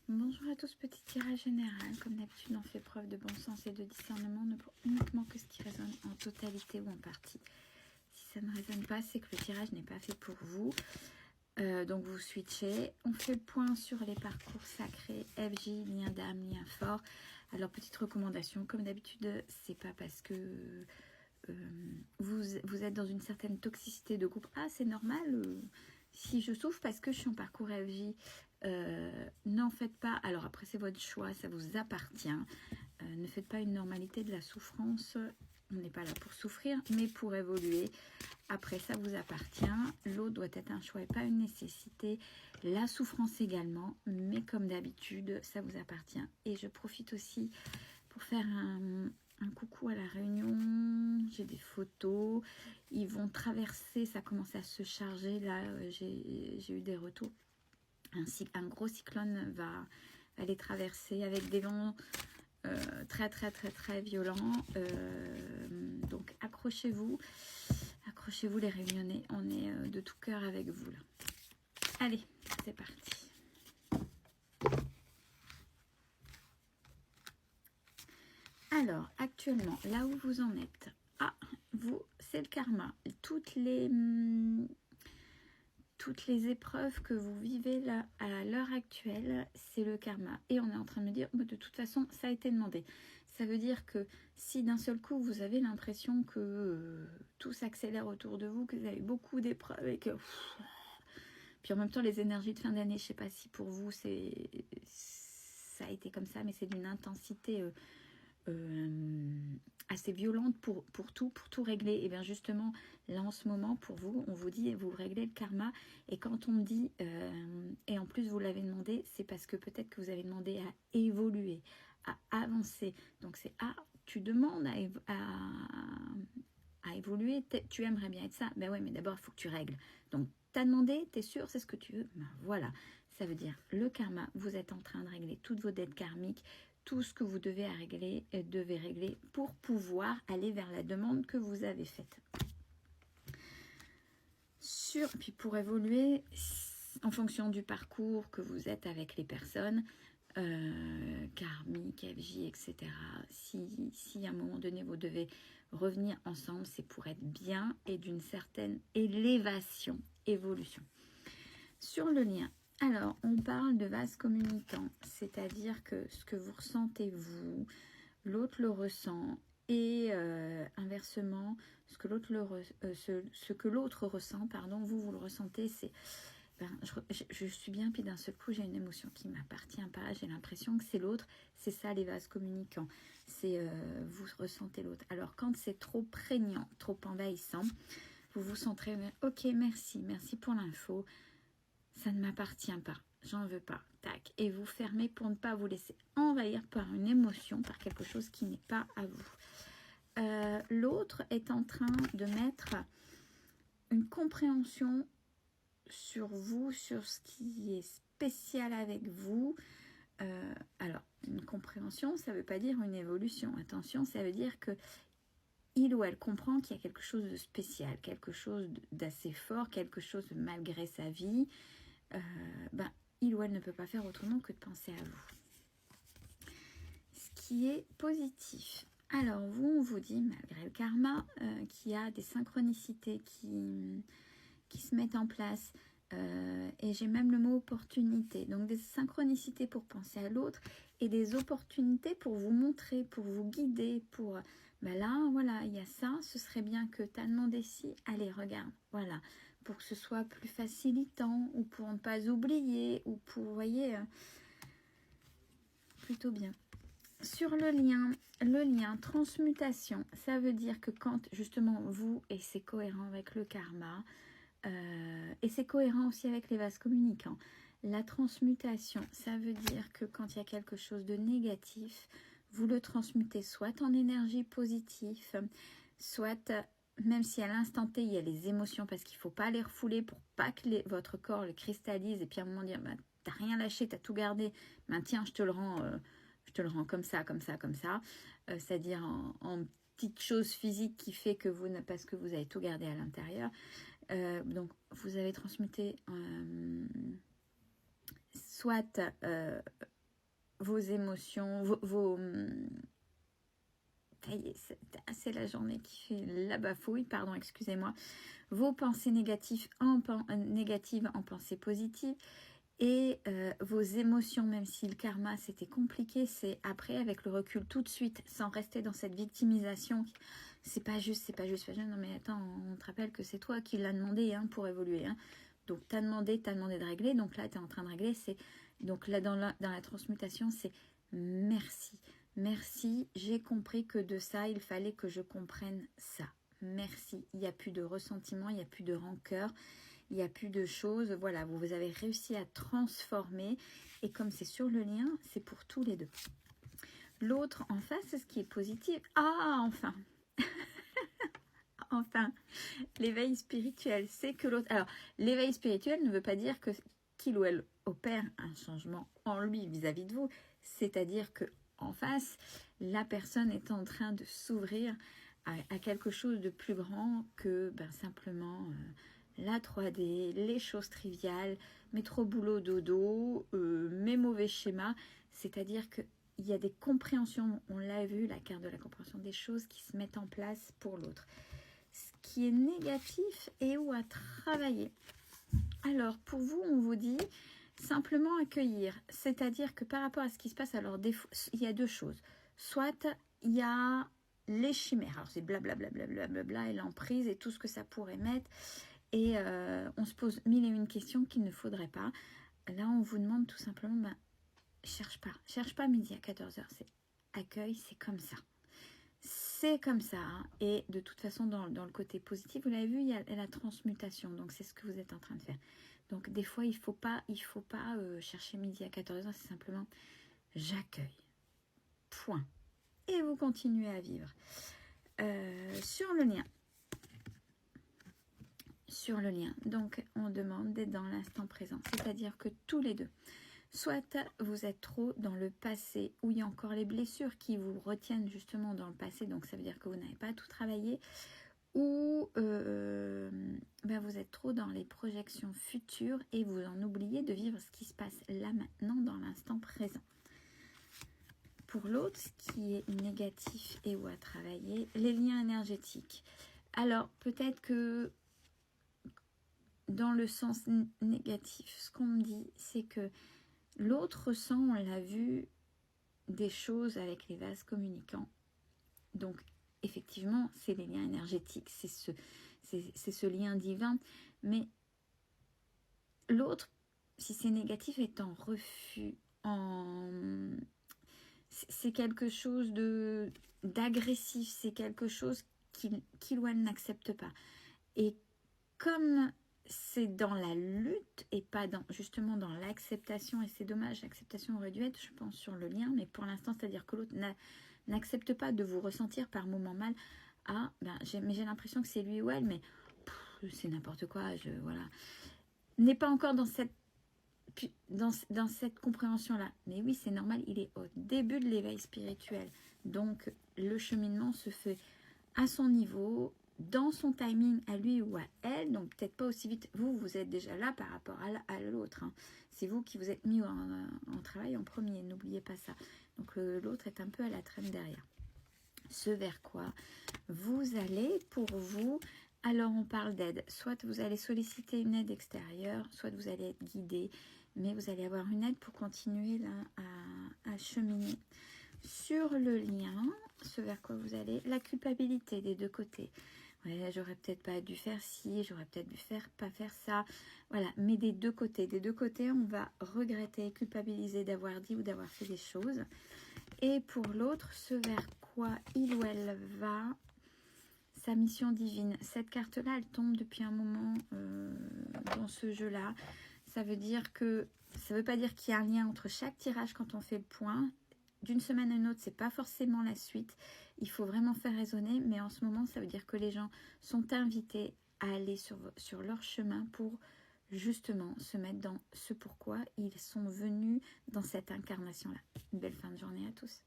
Bonjour à tous, petit tirage général. Comme d'habitude, on fait preuve de bon sens et de discernement, ne pour uniquement que ce qui résonne en totalité ou en partie. Si ça ne résonne pas, c'est que le tirage n'est pas fait pour vous. Donc vous switchez. On fait le point sur les parcours sacrés, FJ, lien d'âme, lien fort. Alors petite recommandation, comme d'habitude, c'est pas parce que vous êtes dans une certaine toxicité de groupe. Ah, c'est normal, si je souffre parce que je suis en parcours FJ, n'en faites pas. Alors après, c'est votre choix, ça vous appartient. Ne faites pas une normalité de la souffrance. On n'est pas là pour souffrir, mais pour évoluer. Après, ça vous appartient. L'autre doit être un choix et pas une nécessité. La souffrance également, mais comme d'habitude, ça vous appartient. Et je profite aussi pour faire un coucou à la Réunion. J'ai des photos. Ils vont traverser, ça commence à se charger. Là, j'ai eu des retours. Un gros cyclone va les traverser avec des vents très violents. Donc accrochez-vous les Réunionnais. On est de tout cœur avec vous là. Allez, c'est parti. Alors, actuellement, là où vous en êtes, c'est le karma. Toutes les épreuves que vous vivez là, à l'heure actuelle, c'est le karma. Et on est en train de me dire, de toute façon, ça a été demandé. Ça veut dire que si d'un seul coup, vous avez l'impression que tout s'accélère autour de vous, que vous avez beaucoup d'épreuves et que... Puis en même temps, les énergies de fin d'année, je ne sais pas si pour vous, ça a été comme ça, mais c'est d'une intensité... assez violente pour tout régler. Et bien justement, là en ce moment, pour vous, on vous dit, vous réglez le karma. Et quand on me dit, et en plus vous l'avez demandé, c'est parce que peut-être que vous avez demandé à évoluer, à avancer. Donc c'est, tu demandes à évoluer, tu aimerais bien être ça. Ben ouais, mais d'abord, il faut que tu règles. Donc, tu as demandé, tu es sûr, c'est ce que tu veux. Ben voilà, ça veut dire le karma, vous êtes en train de régler toutes vos dettes karmiques, tout ce que vous devez régler pour pouvoir aller vers la demande que vous avez faite. Puis pour évoluer, en fonction du parcours que vous êtes avec les personnes, karmique, FJ, etc. Si à un moment donné vous devez revenir ensemble, c'est pour être bien et d'une certaine évolution. Sur le lien, alors on parle de vase communicant, c'est-à-dire que ce que vous ressentez vous, l'autre le ressent et inversement, ce que l'autre ressent, pardon, vous le ressentez, c'est je suis bien, puis d'un seul coup j'ai une émotion qui m'appartient pas, j'ai l'impression que c'est l'autre, c'est ça les vases communicants, c'est vous ressentez l'autre. Alors quand c'est trop prégnant, trop envahissant, vous vous centrez, ok merci pour l'info, ça ne m'appartient pas, j'en veux pas, tac, et vous fermez pour ne pas vous laisser envahir par une émotion, par quelque chose qui n'est pas à vous. L'autre est en train de mettre une compréhension sur vous, sur ce qui est spécial avec vous. Alors, une compréhension, ça ne veut pas dire une évolution. Attention, ça veut dire que il ou elle comprend qu'il y a quelque chose de spécial, quelque chose d'assez fort, quelque chose de malgré sa vie. Il ou elle ne peut pas faire autrement que de penser à vous. Ce qui est positif. Alors, on vous dit, malgré le karma, qu'il y a des synchronicités qui se mettent en place. Et j'ai même le mot opportunité. Donc des synchronicités pour penser à l'autre et des opportunités pour vous montrer, pour vous guider, pour... là, voilà, il y a ça. Ce serait bien que tu as demandé si. Allez, regarde, voilà. Pour que ce soit plus facilitant ou pour ne pas oublier ou pour, vous voyez, plutôt bien. Sur le lien transmutation, ça veut dire que quand justement vous, et c'est cohérent avec le karma, et c'est cohérent aussi avec les vases communicants, la transmutation, ça veut dire que quand il y a quelque chose de négatif, vous le transmutez soit en énergie positive, soit, même si à l'instant T, il y a les émotions, parce qu'il ne faut pas les refouler pour pas que votre corps le cristallise, et puis à un moment dire, t'as rien lâché, t'as tout gardé, tiens, je te le rends comme ça, c'est-à-dire en petite chose physique qui fait que parce que vous avez tout gardé à l'intérieur. Donc vous avez transmuté soit vos émotions, ça y est, c'est la journée qui fait la bafouille, pardon, excusez-moi. Vos pensées négatives en pensées positives. Et vos émotions, même si le karma c'était compliqué, c'est après avec le recul tout de suite, sans rester dans cette victimisation. C'est pas juste, c'est pas juste. Non mais attends, on te rappelle que c'est toi qui l'as demandé hein, pour évoluer. Hein. Donc t'as demandé de régler, donc là tu es en train de régler. Donc là dans la transmutation, c'est merci. Merci, j'ai compris que de ça, il fallait que je comprenne ça. Merci, il n'y a plus de ressentiment, il n'y a plus de rancœur. Il n'y a plus de choses, voilà, vous avez réussi à transformer. Et comme c'est sur le lien, c'est pour tous les deux. L'autre en face, ce qui est positif. Ah, enfin enfin, l'éveil spirituel, c'est que l'autre... Alors, l'éveil spirituel ne veut pas dire que qu'il ou elle opère un changement en lui vis-à-vis de vous. C'est-à-dire que en face, la personne est en train de s'ouvrir à quelque chose de plus grand que simplement... la 3D, les choses triviales, mes trop boulot dodo, mes mauvais schémas, c'est-à-dire qu'il y a des compréhensions, on l'a vu, la carte de la compréhension des choses qui se mettent en place pour l'autre. Ce qui est négatif et où à travailler. Alors, pour vous, on vous dit simplement accueillir, c'est-à-dire que par rapport à ce qui se passe, alors il y a deux choses. Soit il y a les chimères, alors c'est blablabla et l'emprise et tout ce que ça pourrait mettre. Et on se pose mille et une questions qu'il ne faudrait pas. Là, on vous demande tout simplement, cherche pas midi à 14h, c'est accueil, c'est comme ça. C'est comme ça. Hein. Et de toute façon, dans le côté positif, vous l'avez vu, il y a la transmutation. Donc, c'est ce que vous êtes en train de faire. Donc, des fois, il faut pas chercher midi à 14h, c'est simplement j'accueille. Point. Et vous continuez à vivre. Sur le lien. Sur le lien. Donc, on demande d'être dans l'instant présent. C'est-à-dire que tous les deux, soit vous êtes trop dans le passé, où il y a encore les blessures qui vous retiennent justement dans le passé, donc ça veut dire que vous n'avez pas tout travaillé, ou vous êtes trop dans les projections futures et vous en oubliez de vivre ce qui se passe là maintenant dans l'instant présent. Pour l'autre, ce qui est négatif et où à travailler, les liens énergétiques. Alors, peut-être que dans le sens négatif, ce qu'on me dit, c'est que l'autre ressent, on l'a vu, des choses avec les vases communicants. Donc, effectivement, c'est les liens énergétiques, c'est ce lien divin. Mais l'autre, si c'est négatif, est en refus, c'est quelque chose d'agressif, c'est quelque chose qu'il ou elle n'accepte pas. Et comme c'est dans la lutte et pas justement dans l'acceptation, et c'est dommage, l'acceptation aurait dû être, je pense, sur le lien, mais pour l'instant, c'est-à-dire que l'autre n'accepte pas de vous ressentir par moments mal. Mais j'ai l'impression que c'est lui ou elle, mais c'est n'importe quoi, voilà. N'est pas encore dans cette compréhension-là. Mais oui, c'est normal, il est au début de l'éveil spirituel. Donc, le cheminement se fait à son niveau, dans son timing à lui ou à elle, donc peut-être pas aussi vite. Vous êtes déjà là par rapport à l'autre. Hein. C'est vous qui vous êtes mis en travail en premier, n'oubliez pas ça. Donc l'autre est un peu à la traîne derrière. Ce vers quoi vous allez, pour vous, alors on parle d'aide. Soit vous allez solliciter une aide extérieure, soit vous allez être guidé, mais vous allez avoir une aide pour continuer là à cheminer. Sur le lien, ce vers quoi vous allez, la culpabilité des deux côtés. Ouais, j'aurais peut-être pas dû faire ci, j'aurais peut-être dû pas faire ça. Voilà, mais des deux côtés. Des deux côtés, on va regretter, culpabiliser d'avoir dit ou d'avoir fait des choses. Et pour l'autre, ce vers quoi il ou elle va, sa mission divine. Cette carte-là, elle tombe depuis un moment dans ce jeu-là. Ça veut dire que, ça veut pas dire qu'il y a un lien entre chaque tirage quand on fait le point. D'une semaine à une autre, c'est pas forcément la suite. Il faut vraiment faire raisonner, mais en ce moment, ça veut dire que les gens sont invités à aller sur leur chemin pour justement se mettre dans ce pourquoi ils sont venus dans cette incarnation-là. Une belle fin de journée à tous.